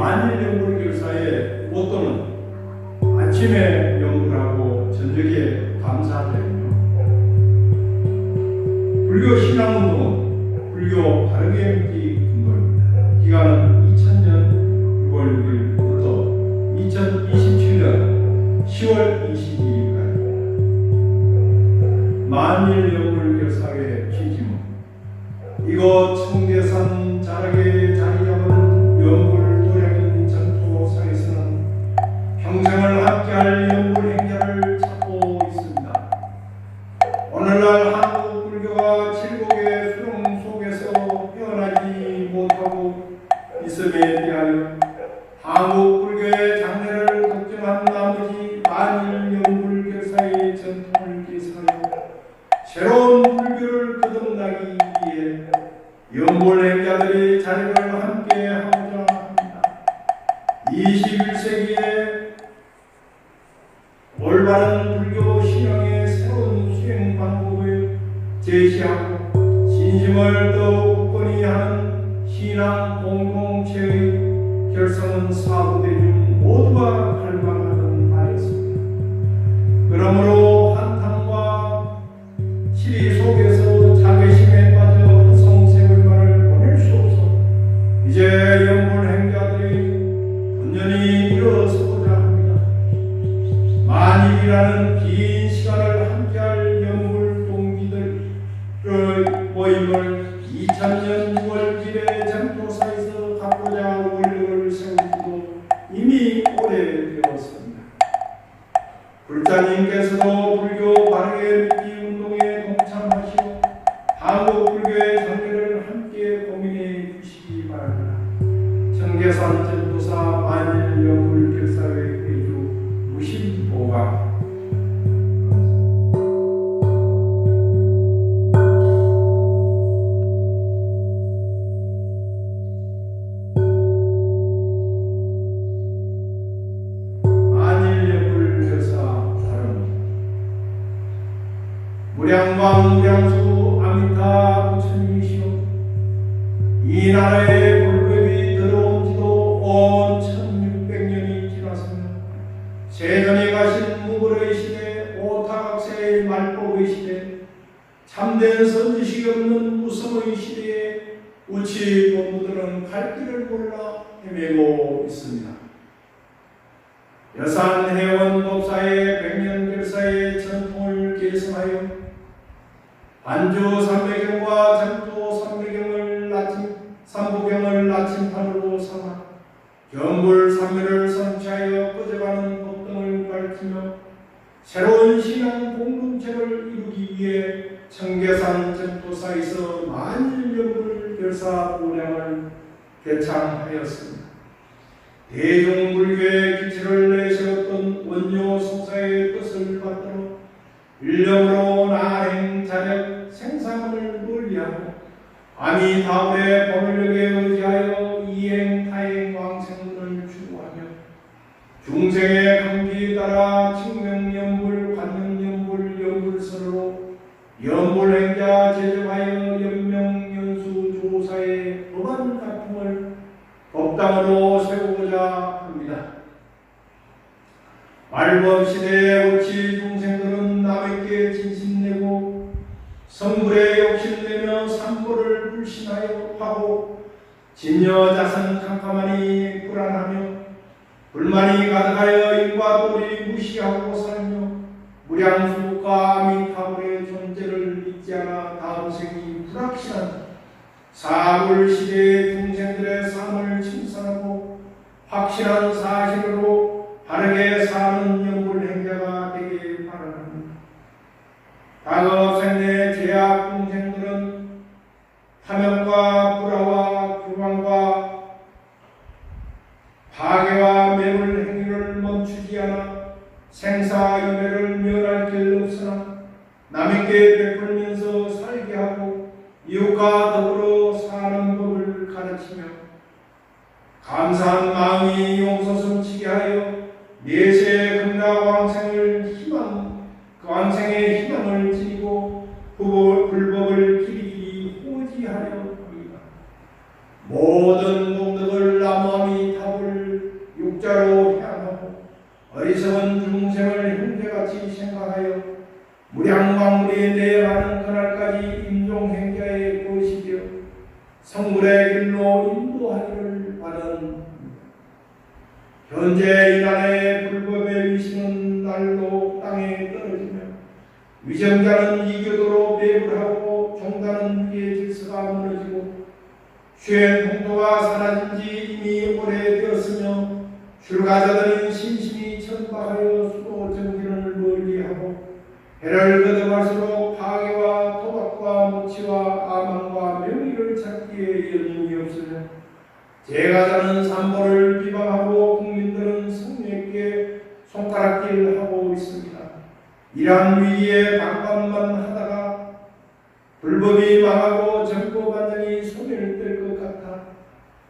만일연불교사의 모토는 아침에 연불하고 저녁에 감사드리며, 불교 신앙운동은 불교 바르게 믿기 근거입니다. 기간은 2000년 6월 6일부터 2027년 10월 22일까지. 만일연불교사의 취지는 이곳 청계산 자락에 자리 잡은 연불도량인 전토사에서는 평생을 함께할 연불 행자를 찾고 있습니다. 오늘날 한국 불교가 칠곡의 수렁 속에서 헤어나지 못하고 있음에 대하여 한국 불교의 장래를 걱정한 나머지 만일 연불교사의 전통을 계승하여 새로운 불교를 거듭나기 위해 연불행자들이 자리를 함께 하고자 합니다. 21세기에 올바른 불교 신앙의 새로운 수행 방법을 제시하고 진심을 더욱 굳건히 하는 신앙 공동체의 결성은 사후대중 모두가 갈망하는 바였습니다. 그러므로 한탕과 시리 속에서 자괴심에 빠져 한성세월만을 보낼 수 없어 이제 연불행자들이 온전히 일어서고자 합니다. 만일이라는 긴 시간을 함께할 연불 동기들의 모임을 2000년 6월 1일에 전토사에서 갖고자 원력을 세우기도 이미 오래되었습니다. 불자님께서도 불교 바르게 믿기 운동에 동참하시어 한국 불교의 장래를 함께 고민해 주시기 바랍니다. 청계산 전도사 만일연불교사의 회주 무심보감. 무량광 무량수 아미타 부처님이시여, 이 나라의 불법이 들어온 지도 온 1600년이 지났으며 세전에 가신 무불의 시대 오타각세의 말법의 시대 참된 선지식이 없는 무성의 시대에 우치 본부들은 갈 길을 몰라 헤매고 있습니다. 여산 회원 법사의 백년결사의 전통을 계승하여 반주 삼매경과 전도 삼매경을 삼부경을 나침판으로 삼아 경불 삼매를 성취하여 꺼져가는 법등을 밝히며 새로운 신앙 공동체를 이루기 위해 청계산 전도사에서 만일연불 결사 보량을 개창하였습니다. 대종불교의 기치를 내세웠던 원효 성사의 뜻을 받들어 일념으로 나행 자력 생사문을 논리하고 아미타불의 법력에 의지하여 이행 타행 왕생문을 추구하며 중생의 감기에 따라 증명연불 관능연불 연불설로 연불행자 제정하여 연명연수 조사의 법안 작품을 법당으로 세우고자 합니다. 말범시대의 우치 중생들은 남에게 진심내고 성불에 욕심내며 삼보를 불신하여 하고 진여자선 캄캄하니 불안하며 불만이 가득하여 인과 도리 무시하고 살며 무량수가 아미타불의 존재를 믿지 않아 다음 생이 불확실한 사불시대의 중생들의 삶을 침상하고 확실한 사실으로 바르게 사는 연불행자가 되길 바랍니다. 다급생의 제약 중생들은 탐욕과 불화와 교만과 파괴와 매물 행위를 멈추지 않아 생사유매를 면할 길 없으나 남에게 베풀면서 살게 하고 이웃과 더불어 사는 법을 가르치며 감사한 마음이 용서성치게 하여 내세 극락 왕생을 그 왕생의 희망을 지니고 불법을 길이 호지하려 합니다. 모든 공덕을 나무아미타불 성불의 길로 인도하기를 바라는 현재 이날의 불법의 위신은 날로 땅에 떨어지며 위정자는 이교도로 배불하고 종단은 위의 질서가 무너지고 수행 공도가 사라진 지 이미 오래되었으며 출가자들은 심심히 천박하여 수도 정진을 멀리하고 해를 거듭할수록 파괴와 도박과 무치와 아망과 명의를 찾기에 여념이 없으며 제가자는 산보를 비방하고 국민들은 성령께 손가락질하고 있습니다. 이러한 위기에 방관만 하다가 불법이 망하고 정보 반영이 소멸될 것 같아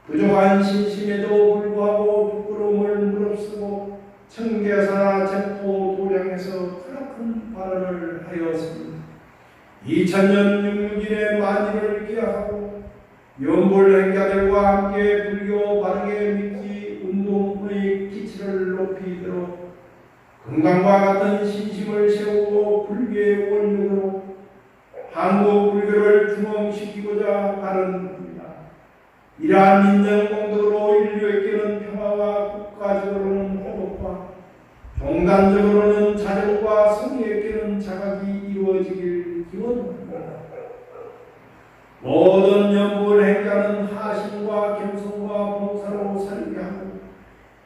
부족한 신심에도 불구하고 부끄러움을 무릅쓰고 청계사나 점포 도량에서 크나큰 발언을 하였습니다. 2000년 6.6일의 만일을 기약하고 연불행자들과 함께 불교 바르게 믿기 운동의 기치를 높이도록 건강과 같은 신심을 세우고 불교의 원력으로 한국 불교를 중흥시키고자 발언합니다. 이러한 인정공덕으로 인류에게는 평화와 국가적으로는 회복과 종단적으로는 자정과 성의에게는 자각이 이루어지길 기원합니다. 모든 연불 행자는 하심과 겸손과 봉사로 살게 하고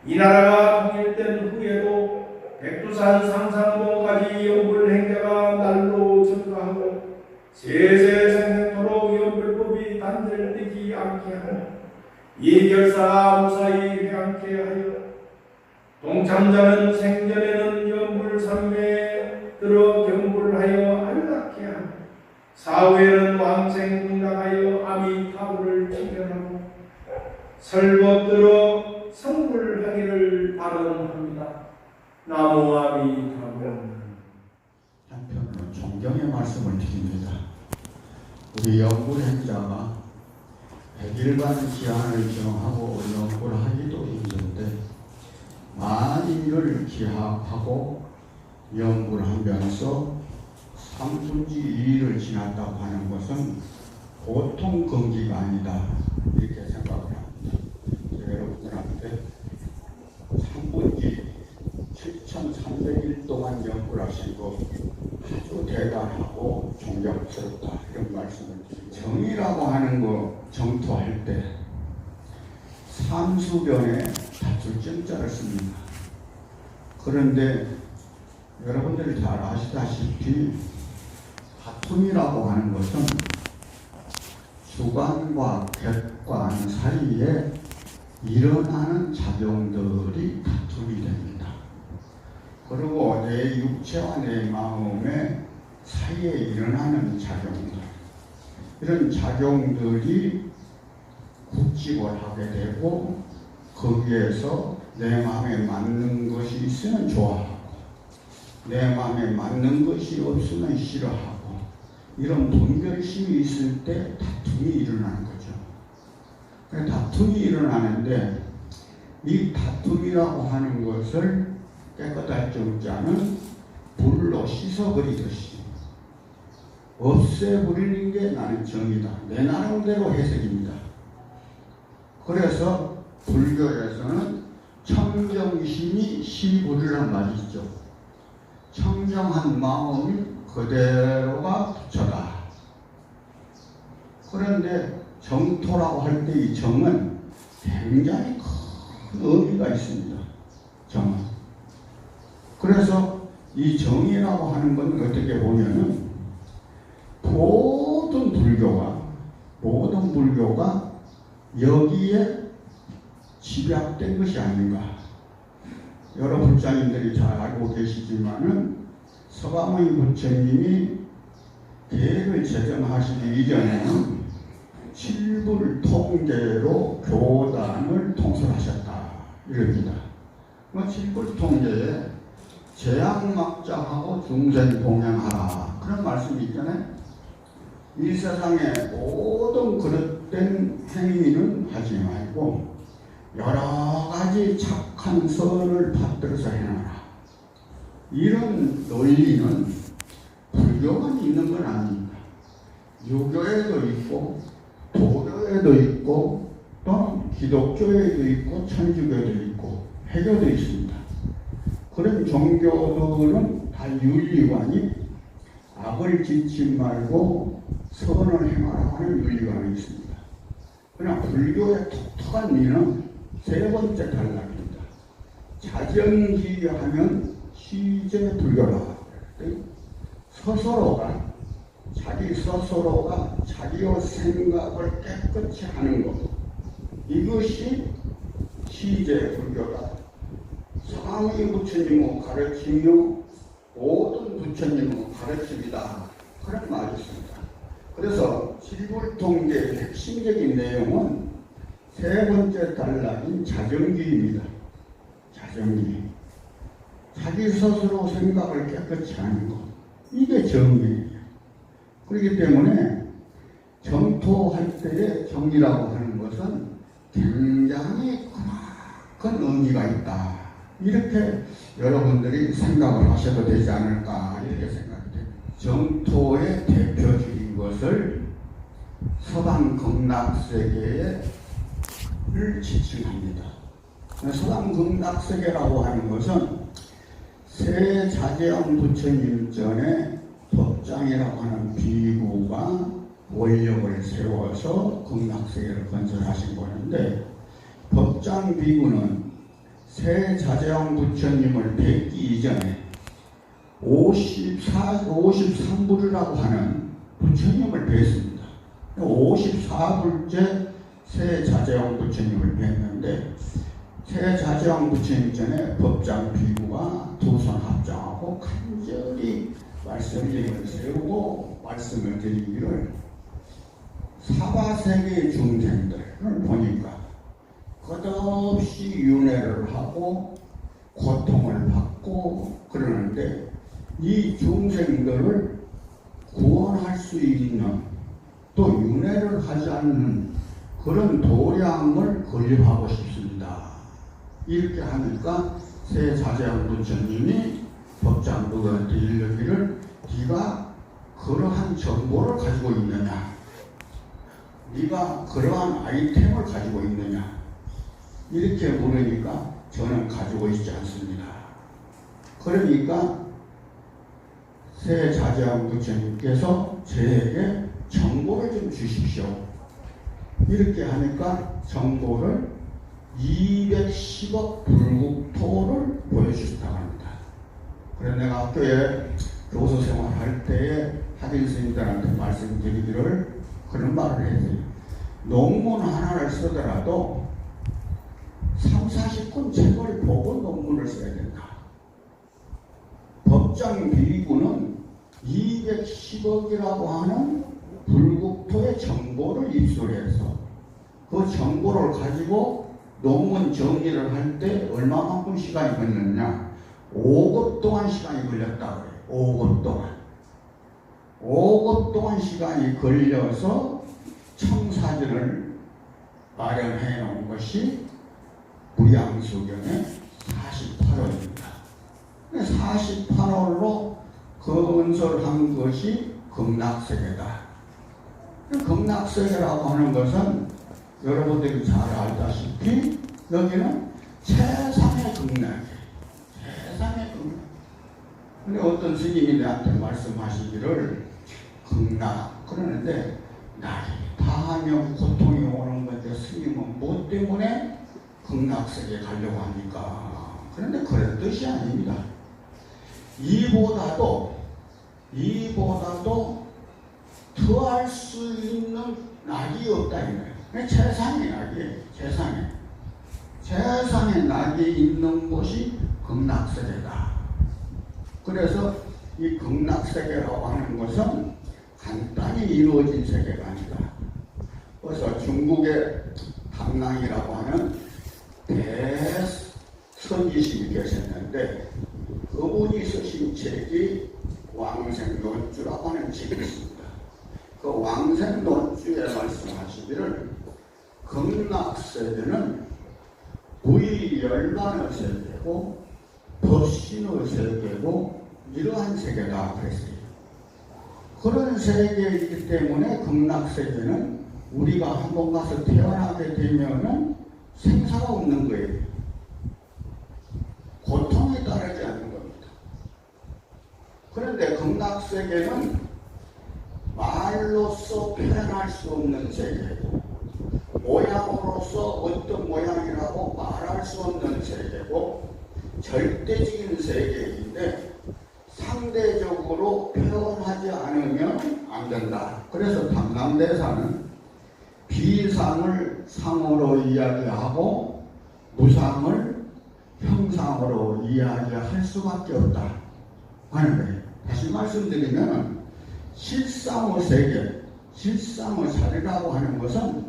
이 나라가 통일된 후에도 백두산 상상봉까지 연불 행자가 날로 증가하고 세세생생토록 연불법이 단절되지 않게 하며 이 결사가 무사히 회항케 하여 동참자는 생전에는 연불삼매에 들어 경불하여 안락케 하며 사후에는 왕생분당하여 아미타불을 지변하고 설법들어 성불하기를 바람합니다. 나무 아미타불. 한편으로 존경의 말씀을 드립니다. 우리 연불행자가 100일간 기한을 정하고 연불하기도 힘든데 만일을 기합하고 연불하면서 3분지 2일을 지났다고 하는 것은 보통 금기가 아니다 이렇게 생각을 합니다. 제가 여러분들한테 3분지 7,300일 동안 연불하신 거 아주 대단하고 존경스럽다 이런 말씀을 드립니다. 정이라고 하는 거 정토할 때 삼수변에 다툴 정자를 씁니다. 그런데 여러분들이 잘 아시다시피 다툼이라고 하는 것은 주관과 객관 사이에 일어나는 작용들이 다툼이 됩니다. 그리고 내 육체와 내 마음의 사이에 일어나는 작용들, 이런 작용들이 굳집을 하게 되고 거기에서 내 마음에 맞는 것이 있으면 좋아하고 내 마음에 맞는 것이 없으면 싫어하고 이런 분별심이 있을 때 다툼이 일어나는 거죠. 다툼이 일어나는데 이 다툼이라고 하는 것을 깨끗할 정자는 불로 씻어버리듯이 없애버리는 게 나는 정이다. 내 나름대로 해석입니다. 그래서 불교에서는 청정심이 시부르란 말이 있죠. 청정한 마음이 그대로가 부처다. 그런데 정토라고 할 때 이 정은 굉장히 큰 의미가 있습니다. 정은. 그래서 이 정이라고 하는 건 어떻게 보면은 모든 불교가 여기에 집약된 것이 아닌가. 여러 불자님들이 잘 알고 계시지만은 서가모니 부처님이 계를 제정하시기 이전에는 7불 통계로 교단을 통솔하셨다 이럽니다. 7불 통계에 재앙막자하고 중생 동행하라 그런 말씀이 있잖아요. 이 세상의 모든 그릇된 행위는 하지 말고 여러 가지 착한 선을 받들어서 해놔라. 이런 논리는 불교만 있는 건 아닙니다. 유교에도 있고 도교에도 불교에도 있고 또는 기독교에도 있고 천주교에도 있고 해교도 있습니다. 그런 종교들은 다 윤리관이 악을 짓지 말고 선을 행하라고 하는 윤리관이 있습니다. 그러나 불교의 독특한 미는 세 번째 단락입니다. 자정기하면 시제 불교라. 자기 스스로가 자기의 생각을 깨끗이 하는 것, 이것이 시제 불교다. 성황이 부처님의 가르침이요 모든 부처님의 가르침이다. 그런 말이 있습니다. 그래서 칠불통계의 핵심적인 내용은 세 번째 단락인 자정기입니다. 자정기. 자기 스스로 생각을 깨끗이 하는 것. 이게 정기예요. 그렇기 때문에 정토할 때의 정이라고 하는 것은 굉장히 큰 의미가 있다. 이렇게 여러분들이 생각을 하셔도 되지 않을까 이렇게 생각돼요. 정토의 대표적인 것을 서방 극락세계를 지칭합니다. 서방 극락세계라고 하는 것은 새 자재왕 부처님 전에 법장이라고 하는 비구가 원력을 세워서 극락세계를 건설하신 것인데, 법장 비구는 새 자재왕 부처님을 뵙기 이전에 53부류라고 하는 부처님을 뵀습니다. 54불째 새 자재왕 부처님을 뵀는데, 새 자재왕 부처님 전에 법장 비구가 두 손 합장하고 간절히 말씀을 세우고 말씀을 드리기를, 사바세계의 중생들을 보니까 끝없이 윤회를 하고 고통을 받고 그러는데, 이 중생들을 구원할 수 있는, 또 윤회를 하지 않는 그런 도량을 건립하고 싶습니다. 이렇게 하니까 새 자재왕 부처님이 법장 누구한테 이르기를, 네가 그러한 정보를 가지고 있느냐, 네가 그러한 아이템을 가지고 있느냐, 이렇게 물으니까 저는 가지고 있지 않습니다. 그러니까 새 자재왕 부처님께서 저에게 정보를 좀 주십시오. 이렇게 하니까 정보를 210억 불국토를 보여주셨다고 합니다. 그래서 내가 학교에 교수 생활할 때에 학인 스님들한테 말씀드리기를 그런 말을 했어요. 논문 하나를 쓰더라도 30-40권 책을 보고 논문을 써야 된다. 법장 비구는 210억이라고 하는 불국토의 정보를 입수해서 그 정보를 가지고 논문 정리를 할 때 얼마만큼 시간이 걸렸냐? 5급 동안 시간이 걸렸다고 해요. 5급 동안. 5급 동안 시간이 걸려서 청사진을 마련해 놓은 것이 무량수경의 48호입니다. 48호로 건설한 것이 극락세계다. 극락세계라고 하는 것은 여러분들이 잘 알다시피 여기는 최상의 극락이에요. 최상의 극락. 근데 어떤 스님이 내한테 말씀하시기를, 극락 그러는데 나이 다하면 고통이 오는 건데 스님은 뭐 때문에 극락세계 가려고 합니까? 그런데 그런 뜻이 아닙니다. 이보다도 더할 수 있는 낙이 없다 이거예요. 최상의 낙이에요. 최상의 낙이 있는 곳이 극락세계다. 그래서 이 극락세계라고 하는 것은 간단히 이루어진 세계가 아니다. 그래서 중국의 당랑이라고 하는 대선지식이 계셨는데, 그분이 쓰신 책이 왕생론주라고 하는 책이 있습니다. 그 왕생론주에 말씀하시기를, 극락세계는 부의열반의 세계고 법신의 세계고 이러한 세계다 그랬어요. 그런 세계이기 때문에 극락세계는 우리가 한번 가서 태어나게 되면은 생사가 없는 거예요. 고통에 따르지 않는 겁니다. 그런데 극락세계는 말로써 표현할 수 없는 세계고, 모양으로서 어떤 모양이라고 말할 수 없는 세계고, 절대적인 세계인데 상대적으로 표현하지 않으면 안 된다. 그래서 담남대사는 비상을 상으로 이야기하고 무상을 형상으로 이야기할 수밖에 없다 하는 거예요. 다시 말씀드리면 실상의 세계, 실상의 살이라고 하는 것은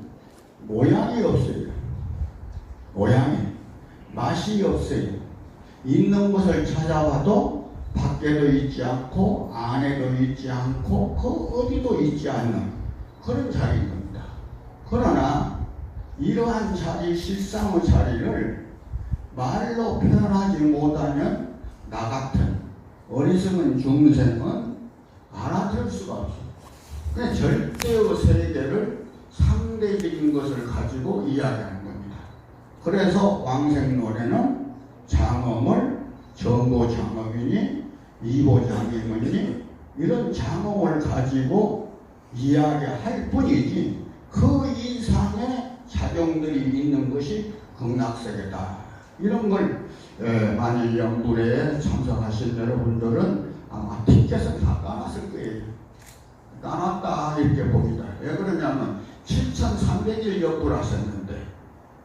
모양이 없어요. 모양이, 맛이 없어요. 있는 것을 찾아와도 밖에도 있지 않고 안에도 있지 않고 그 어디도 있지 않는 그런 자리인 겁니다. 그러나 이러한 자리, 실상의 자리를 말로 표현하지 못하면 나 같은 어리석은 중생은 알아들을 수가 없어요. 그냥 절대의 세계를 상대적인 것을 가지고 이야기하는 겁니다. 그래서 왕생노래는 장엄을 정보장엄이니 이보장엄이니 이런 장엄을 가지고 이야기할 뿐이지 그 이상의 작용들이 있는 것이 극락세계다. 이런 걸 만일 영불에 참석하신 여러분들은 아마 티켓을 다 까놨을 거예요. 까놨다 이렇게 봅니다. 왜 그러냐면 7,300일 영불하셨는데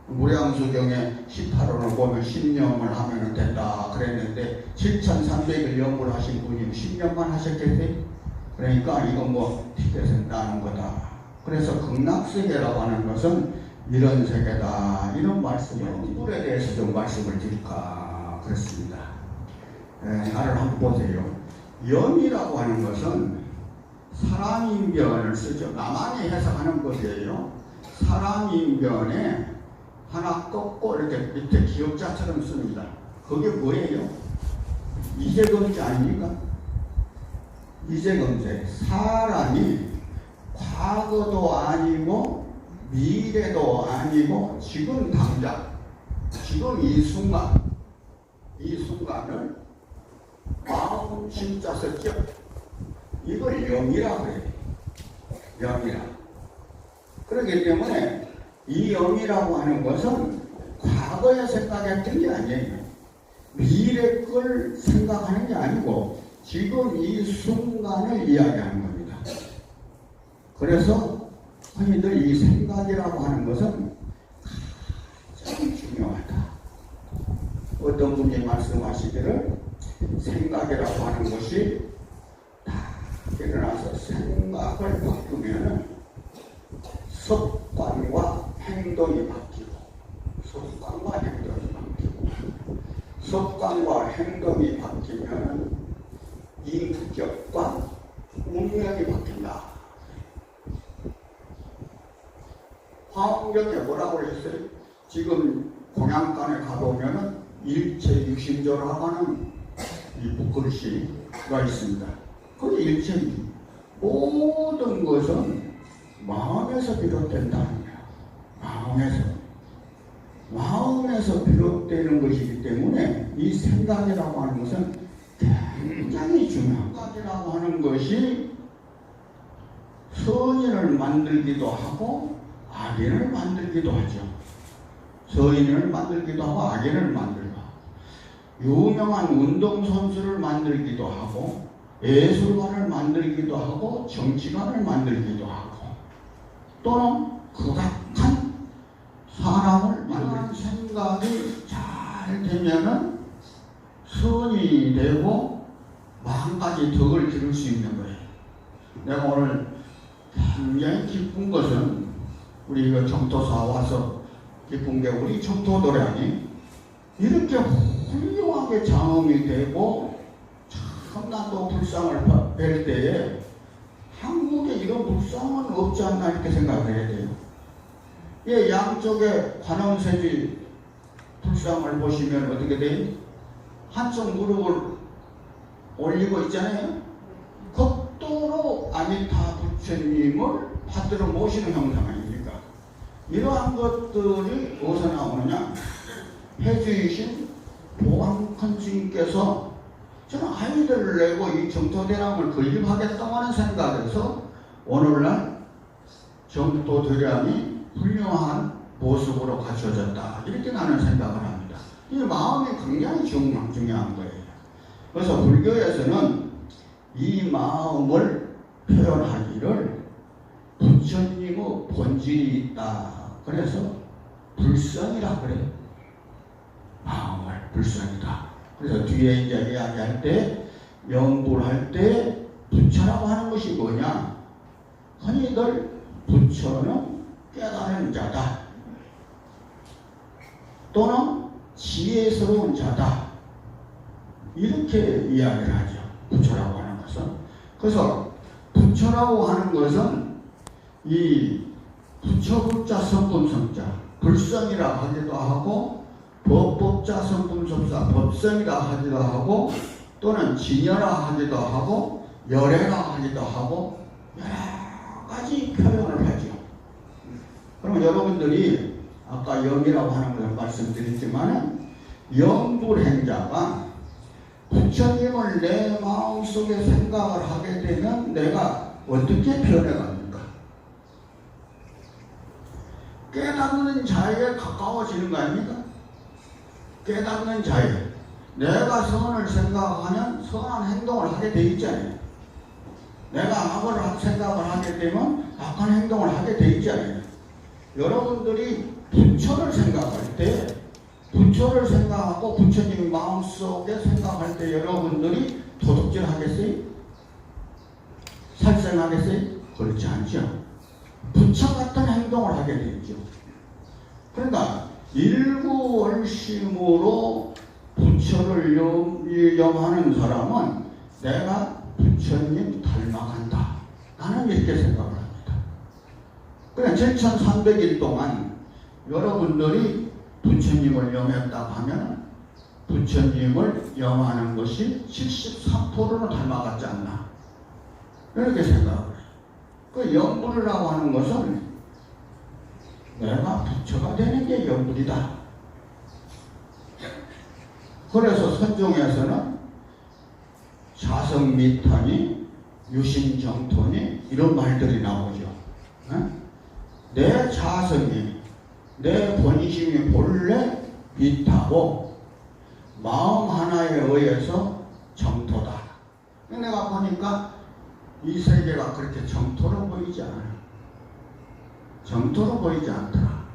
무량수경에 18호를 보면 10년을 하면 된다 그랬는데 7,300일 영불하신 분이 10년만 하셨겠어요? 그러니까 이건 뭐 티켓을 따는 거다. 그래서 극락세계라고 하는 것은 이런 세계다. 이런 말씀을 영불에 대해서 좀 말씀을 드릴까 그렇습니다. 나를 한번 보세요. 영이라고 하는 것은 사람인변을 쓰죠. 나만이 해석하는 것이에요. 사람인변에 하나 꺾고 이렇게 밑에 기역자처럼 씁니다. 그게 뭐예요? 이재검제 아닙니까? 이재검제. 사람이 과거도 아니고 미래도 아니고 지금 당장, 지금 이 순간을 마음 진짜 썼죠. 이걸 영이라고 해요. 영이라. 그렇기 때문에 이 영이라고 하는 것은 과거에 생각했던 게 아니에요. 미래 걸 생각하는 게 아니고 지금 이 순간을 이야기하는 겁니다. 그래서 흔히들 이 생각이라고 하는 것은 가장 중요하다. 어떤 분이 말씀하시기를 생각이라고 하는 것이 다 일어나서 생각을 바꾸면 습관과 행동이 바뀌고 습관과 행동이 바뀌고 습관과 행동이 바뀌면 인격과 운명이 바뀐다. 화엄경에 뭐라고 그랬어요? 지금 공양간에 가보면은 일체 육신조라고 하는 이 글씨가 있습니다. 그 일체 모든 것은 마음에서 비롯된다. 마음에서 비롯되는 것이기 때문에 이 생각이라고 하는 것은 굉장히 중요한 생각이라고 하는 것이 선인을 만들기도 하고 악인을 만들기도 하죠. 선인을 만들기도 하고 악인을 만들기도 하고 유명한 운동선수를 만들기도 하고 예술가를 만들기도 하고 정치가를 만들기도 하고 또는 극악한 사람을 만드는 생각이 잘 되면은 선이 되고 마음까지 덕을 기를 수 있는 거예요. 내가 오늘 굉장히 기쁜 것은 우리 이거 정토사 와서 기쁜 게 우리 정토도량이 이렇게 훌륭하게 장엄이 되고 참나도 불상을 뵐 때에 한국에 이런 불상은 없지 않나 이렇게 생각을 해야 돼요. 예, 양쪽에 관음세지 불상을 보시면 어떻게 돼요? 한쪽 무릎을 올리고 있잖아요. 극도로 아미타 부처님을 받들어 모시는 형상이에요. 이러한 것들이 어디서 나오느냐? 해주이신 보광큰 스님께서 저는 아이들을 내고 이 정토대람을 건립하겠다고 하는 생각에서 오늘날 정토대람이 훌륭한 모습으로 갖춰졌다. 이렇게 나는 생각을 합니다. 이 마음이 굉장히 중요한 거예요. 그래서 불교에서는 이 마음을 표현하기를 부처님의 본질이 있다. 그래서 불성이라 그래요. 마음을 불성이다. 그래서 뒤에 이제 이야기할 때, 명불할 때 부처라고 하는 것이 뭐냐? 흔히들 부처는 깨달은 자다. 또는 지혜스러운 자다. 이렇게 이야기를 하죠. 부처라고 하는 것은. 그래서 부처라고 하는 것은 이 부처불자 성품성자, 불성이라 하기도 하고, 법법자 성품성자, 법성이라 하기도 하고, 또는 진여라 하기도 하고, 열애라 하기도 하고, 여러 가지 표현을 하죠. 그러면 여러분들이 아까 영이라고 하는 것을 말씀드렸지만, 영불행자가 부처님을 내 마음속에 생각을 하게 되면 내가 어떻게 변해갑니까? 깨닫는 자에 가까워지는 거 아닙니까? 깨닫는 자에 내가 선을 생각하면 선한 행동을 하게 돼 있잖아요. 내가 악을 생각을 하게 되면 악한 행동을 하게 돼 있잖아요. 여러분들이 부처를 생각할 때, 부처를 생각하고 부처님 마음속에 생각할 때 여러분들이 도둑질 하겠어요? 살생하겠어요? 그렇지 않죠. 부처 같은 행동을 하게 되죠. 그러니까 일구월심으로 부처를 염하는 사람은 내가 부처님 닮아간다. 나는 이렇게 생각을 합니다. 그냥 7300일 동안 여러분들이 부처님을 염했다고 하면 부처님을 염하는 것이 73%는 닮아갔지 않나. 이렇게 생각을 해요. 그 염불이라고 하는 것은 내가 부처가 되는 게 염불이다. 그래서 선종에서는 자성미탄이 유심정토니 이런 말들이 나오죠. 내 자성이, 내 본심이 본래 미타고 마음 하나에 의해서 정토다. 내가 보니까 이 세계가 그렇게 정토로 보이지 않아요. 정토로 보이지 않더라.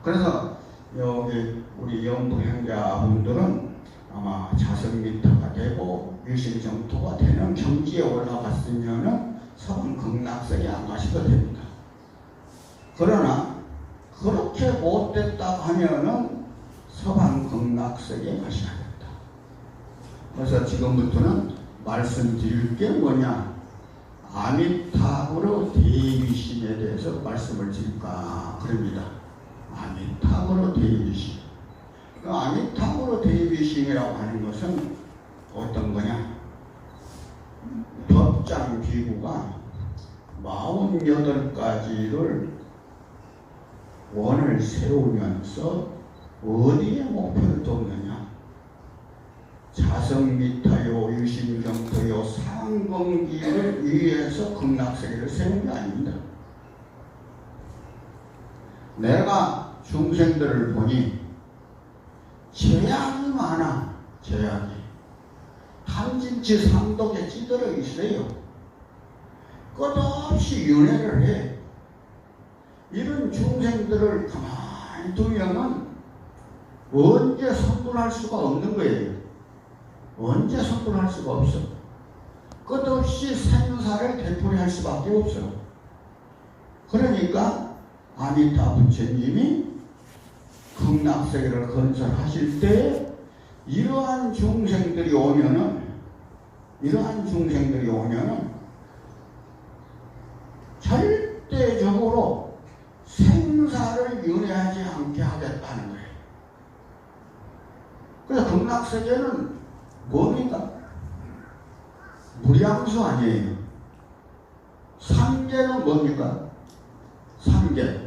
그래서 여기 우리 영부행자분들은 아마 자성미타가 되고 유심정토가 되는 경지에 올라갔으면은 서방극락세계 안 가셔도 됩니다. 그러나 그렇게 못됐다 하면은 서방극락세계에 가셔야 된다. 그래서 지금부터는 말씀드릴 게 뭐냐? 아미타불어 대위심에 대해서 말씀을 드릴까 그럽니다. 아미타불어 대위심. 그 아미타불어 대위심이라고 하는 것은 어떤 거냐? 법장 비구가 48가지를 원을 세우면서 어디에 목표를 뒀느냐? 자성미타요, 유심정토요, 상공기를 위해서 극락세계를 세운 게 아닙니다. 내가 중생들을 보니 재앙이 많아. 재앙이 탐진치 삼독에 찌들어 있어요. 끝없이 윤회를 해. 이런 중생들을 가만히 두면은 언제 선분할 수가 없는 거예요. 언제 선분할 수가 없어. 끝없이 생사를 되풀이할 수밖에 없어. 그러니까 아미타 부처님이 극락세계를 건설하실 때 이러한 중생들이 오면은 절대적으로 생사를 윤회하지 않게 하겠다는 거예요. 그래서 극락세계는 뭡니까? 무량수 아니에요. 삼계는 뭡니까? 삼계.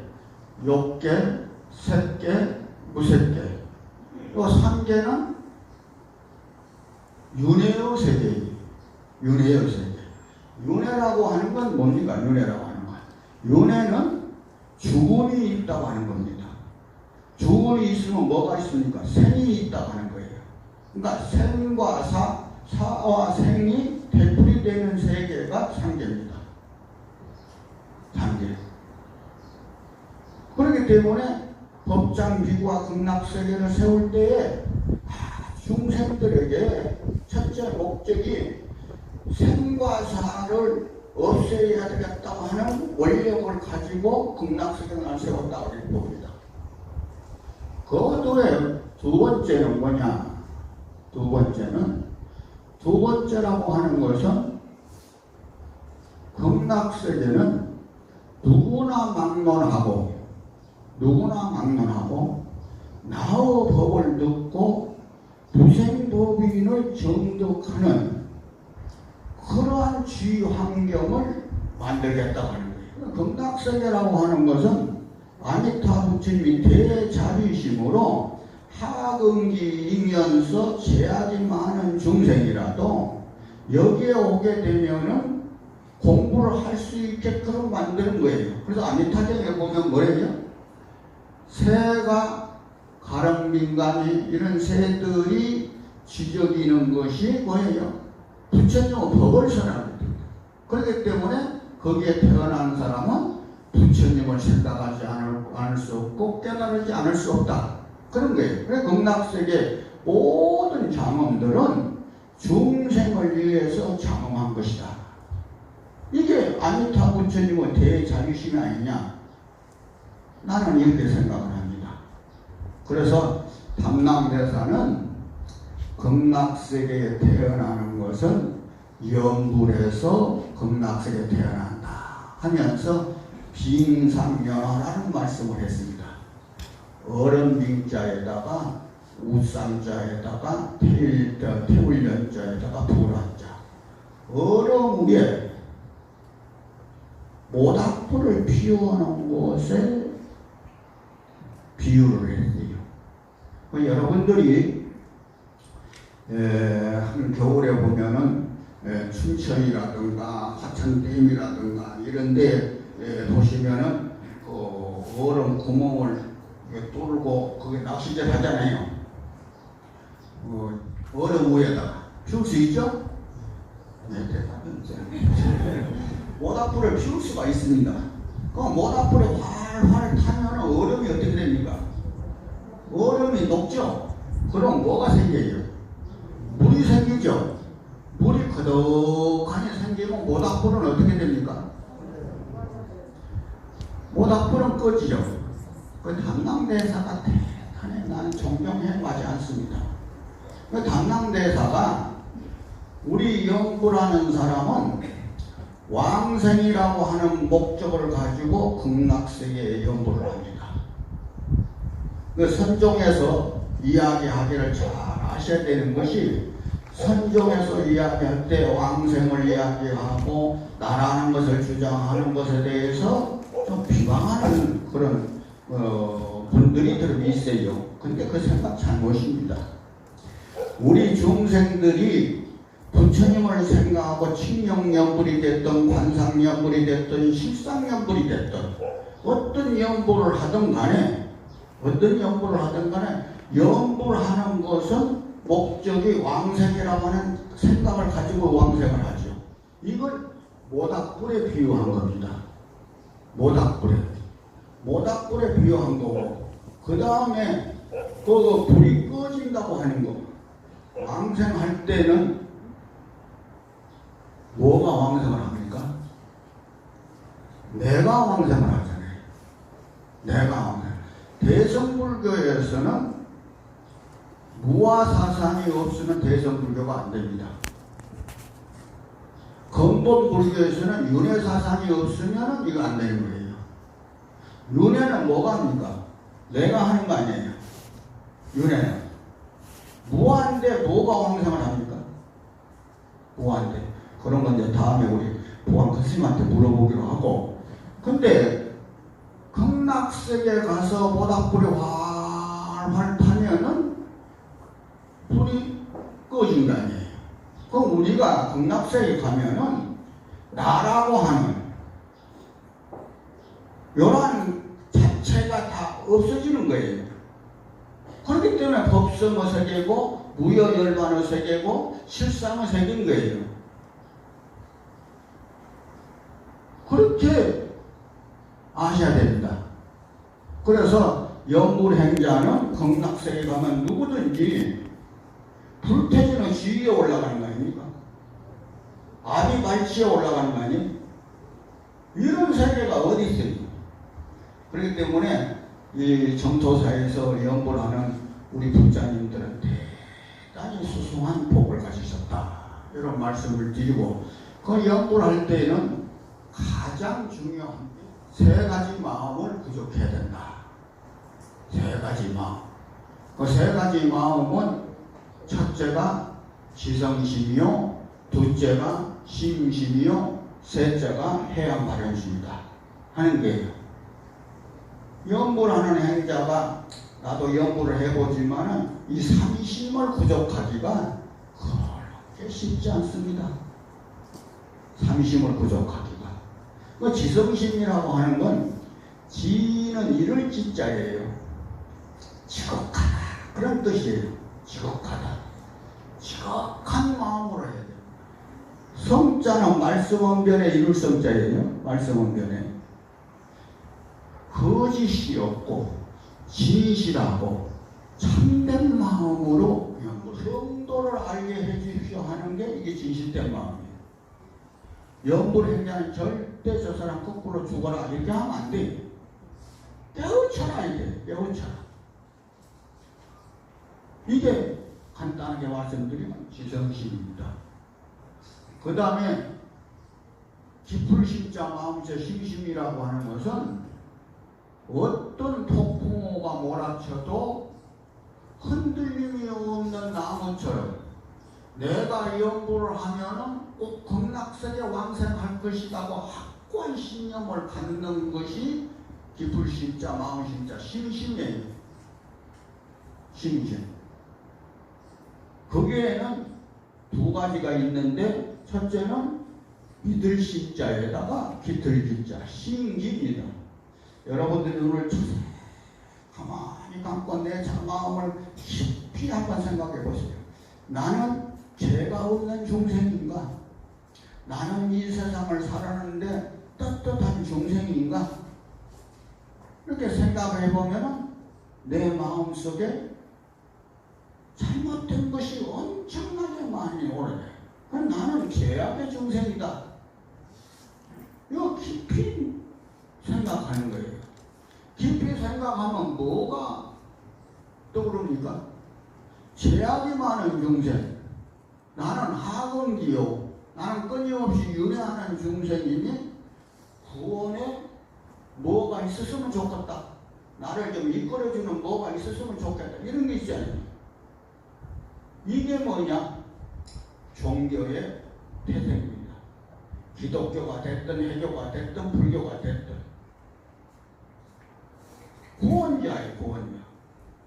욕계, 색계, 무색계. 또 3계는 윤회의 세계예요. 윤회의 세계. 윤회라고 하는 건 뭡니까? 윤회라고 하는 건. 윤회는 죽음이 있다고 하는 겁니다. 죽음이 있으면 뭐가 있습니까? 생이 있다고 하는 거예요. 그러니까 생과 사와 생이 되풀이 되는 세계가 상계입니다. 상계. 그렇기 때문에 법장, 비구와 극락세계를 세울 때에 중생들에게 첫째 목적이 생과 사를 없애야 되겠다고 하는 원력을 가지고 극락세계를 세웠다고 이렇게 봅니다. 그 외에 두 번째는 뭐냐? 두 번째라고 하는 것은 극락세계는 누구나 막론하고 나의 법을 듣고 부생법인을 정득하는 그러한 주의 환경을 만들겠다고 하는 거예요. 극락세계라고 하는 것은 아미타 부처님이 대자비심으로 하근기이면서 제약이 많은 중생이라도 여기에 오게 되면은 공부를 할 수 있게끔 만드는 거예요. 그래서 아미타경에 보면 뭐래요? 새가 가랑빈간이 이런 새들이 지저귀는 것이 뭐예요? 부처님의 법을 선언합니다. 그렇기 때문에 거기에 태어난 사람은 부처님을 생각하지 않을 수 없고 깨달지 않을 수 없다. 그런 거예요. 그래서 극락세계 모든 장엄들은 중생을 위해서 장엄한 것이다. 이게 아미타 부처님의 대자비심이 아니냐? 나는 이렇게 생각을 합니다. 그래서 담남대사는 극락세계에 태어나는 것은 염불에서 극락세계에 태어난다 하면서 빙상연화라는 말씀을 했습니다. 어른빙자에다가 우쌍자에다가 태울연자에다가 불한자. 얼음 위에 모닥불을 피워놓은 곳에 비유를 했어요. 여러분들이 한 겨울에 보면은 춘천이라든가 하천댐이라든가 이런데 보시면은 얼음 구멍을 뚫고 거기 낚시질 하잖아요. 얼음 위에다가 피울 수 있죠? 네, 모닥불을 피울 수가 있습니다. 그럼 모닥불에 활활 타면 얼음이 어떻게 됩니까? 얼음이 녹죠? 그럼 뭐가 생겨요? 물이 생기죠? 물이 거덕하니 생기면 모닥불은 어떻게 됩니까? 모닥불은 꺼지죠? 그 담당대사가 대단히 나는 존경해 마지 않습니다. 그 담당대사가 우리 영구라는 사람은 왕생이라고 하는 목적을 가지고 극락세계에 연구를 합니다. 그 선종에서 이야기하기를 잘 아셔야 되는 것이 선종에서 이야기할 때 왕생을 이야기하고 나라는 것을 주장하는 것에 대해서 좀 비방하는 그런 분들이 좀 있어요. 근데 그 생각 잘못입니다. 우리 중생들이 부처님을 생각하고 칭령연불이 됐든 관상연불이 됐든 십상연불이 됐든 어떤 연불을 하든 간에 연불하는 것은 목적이 왕생이라고 하는 생각을 가지고 왕생을 하죠. 이걸 모닥불에 비유한 겁니다. 모닥불에 비유한 거고, 그 다음에 그 불이 꺼진다고 하는 거. 왕생할 때는 뭐가 왕생을 합니까? 내가 왕생을 하잖아요. 내가 왕생. 대성불교에서는 무아사상이 없으면 대성불교가 안 됩니다. 근본불교에서는 윤회사상이 없으면 이거 안 되는 거예요. 윤회는 뭐가 합니까? 내가 하는 거 아니에요. 윤회는. 무한데 뭐가 왕생을 합니까? 무한데. 그런 건 이제 다음에 우리 보안 스님한테 물어보기로 하고. 근데 극락세계 가서 모닥불이 활활 타면은 불이 꺼진 거 아니에요. 그럼 우리가 극락세계 가면은 나라고 하는 요런 자체가 다 없어지는 거예요. 그렇기 때문에 법성의 세계고 무여열반의 세계고 실상의 세계인 거예요. 그렇게 아셔야 됩니다. 그래서 연불행자는 극락세계 가면 누구든지 불태지는 지위에 올라가는 거 아닙니까? 아비발치에 올라가는 거 아니에요? 이런 세계가 어디 있어요? 그렇기 때문에 이 정토사에서 연불하는 우리 부자님들은 대단히 수승한 복을 가지셨다. 이런 말씀을 드리고, 그 연불할 때에는 가장 중요한 게 세 가지 마음을 구족해야 된다. 세 가지 마음. 그 세 가지 마음은 첫째가 지성심이요, 둘째가 심심이요, 셋째가 해양발현심이다 하는 거예요. 연불하는 행자가 나도 연불을 해보지만은 이 삼심을 구족하기가 그렇게 쉽지 않습니다. 삼심을 구족하기가. 그 지성심이라고 하는 건 지는 이를 지자예요. 지극하다 그런 뜻이에요. 지극하다. 지극한 마음으로 해야 돼요. 성자는 말씀원변에 이룰 성자예요. 말씀원변에 거짓이 없고 진실하고 참된 마음으로 성도를 알게 해주십시오 하는 게 이게 진실된 마음이에요. 연불행자는 절대 저 사람 거꾸로 죽어라 이렇게 하면 안 돼요. 깨우쳐라 이게. 깨우쳐라. 이게 간단하게 말씀드리면 지성심입니다. 그 다음에 깊을 심자 마음새 심심이라고 하는 것은 어떤 폭풍우가 몰아쳐도 흔들림이 없는 나무처럼 내가 연불을 하면은 꼭 극락세계 왕생할 것이라고 확고한 신념을 갖는 것이 깊을 심자 마음 심자 심심이에요. 심심. 거기에는 두 가지가 있는데 첫째는 믿을 심자에다가 깃들 기자 심기입니다. 여러분들이 눈을 가만히 감고 내 마음을 깊이 한번 생각해 보세요. 나는 죄가 없는 중생인가? 나는 이 세상을 살았는데 떳떳한 중생인가? 이렇게 생각해 보면 내 마음속에 잘못된 것이 엄청나게 많이 오래돼요. 나는 죄악의 중생이다. 이거 깊이 생각하는 거예요. 깊이 생각하면 뭐가 떠오릅니까? 죄악이 많은 중생. 나는 하근기요. 나는 끊임없이 윤회하는 중생이니 구원에 뭐가 있었으면 좋겠다. 나를 좀 이끌어주는 뭐가 있었으면 좋겠다. 이런 게 있잖아요. 이게 뭐냐? 종교의 태생입니다. 기독교가 됐든 해교가 됐든 불교가 됐든 구원자예요. 구원자.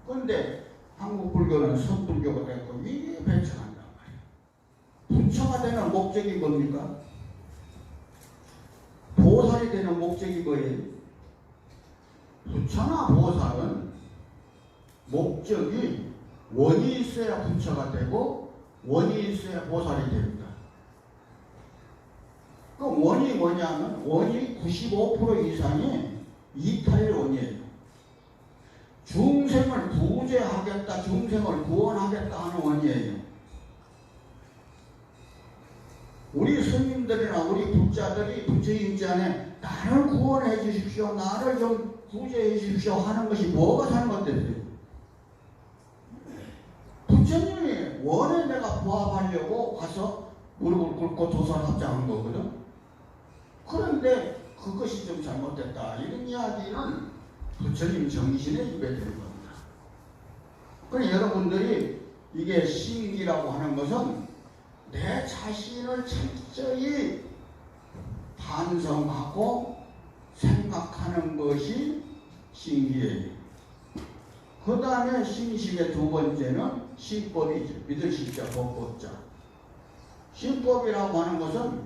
그런데 한국 불교는 선불교가 됐고 이게 배척한단 말이에요. 부처가 되는 목적이 뭡니까? 보살이 되는 목적이 뭐예요? 부처나 보살은 목적이 원이 있어야 부처가 되고 원이 있어야 보살이 됩니다. 그 원이 뭐냐면 원이 95% 이상이 이타일원이에요. 중생을 구제하겠다, 중생을 구원하겠다 하는 원이에요. 우리 스님들이나 우리 부자들이 부처님지 안에 나를 구원해 주십시오, 나를 좀 구제해 주십시오 하는 것이 뭐가 잘못됐어요? 부처님이 원에 내가 부합하려고 가서 무릎을 꿇고 도선 합장한 거거든. 그런데 그것이 좀 잘못됐다. 이런 이야기는 부처님 정신에 입에 되는 겁니다. 그러니 여러분들이 이게 신기라고 하는 것은 내 자신을 철저히 반성하고 생각하는 것이 신기해요. 그 다음에 신식의 두 번째는 신법이죠. 믿을 신자, 법법자. 신법이라고 하는 것은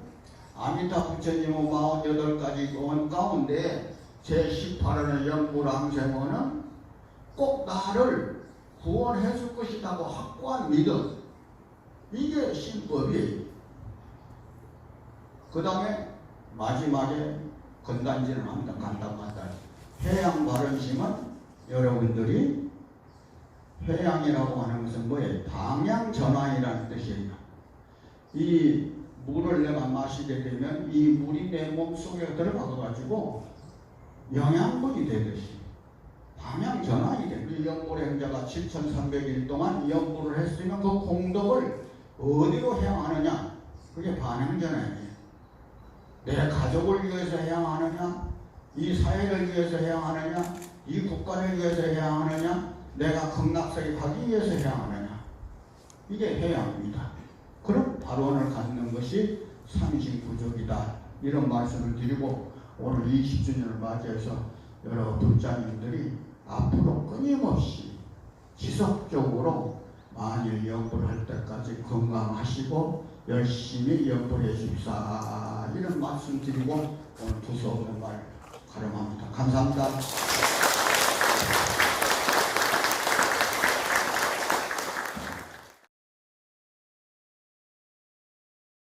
아미타 부처님의 48가지 원 가운데 제18원의 연불항생원은 꼭 나를 구원해 줄 것이라고 확고한 믿음. 이게 신법이에요. 그 다음에 마지막에 건단지를 합니다. 간단간다. 해양 바른심은 여러분들이 회양이라고 하는 것은 뭐예요? 방향 전환이라는 뜻이에요. 이 물을 내가 마시게 되면 이 물이 내 몸속에 들어가가지고 영양분이 되듯이 방향 전환이 돼. 이 연불의 행자가 7,300일 동안 연불을 했으면 그 공덕을 어디로 향하느냐? 그게 방향 전환이에요. 내 가족을 위해서 향하느냐? 이 사회를 위해서 향하느냐? 이 국가를 위해서 향하느냐? 내가 극락세계 가기 위해서 향하느냐? 이게 해양입니다. 그런 발언을 갖는 것이 삼신구족이다. 이런 말씀을 드리고 오늘 20주년을 맞이해서 여러 불자님들이 앞으로 끊임없이 지속적으로 만일 연불할 때까지 건강하시고 열심히 연불해 주십사. 이런 말씀 드리고 오늘 두서없는 말 가름합니다. 감사합니다.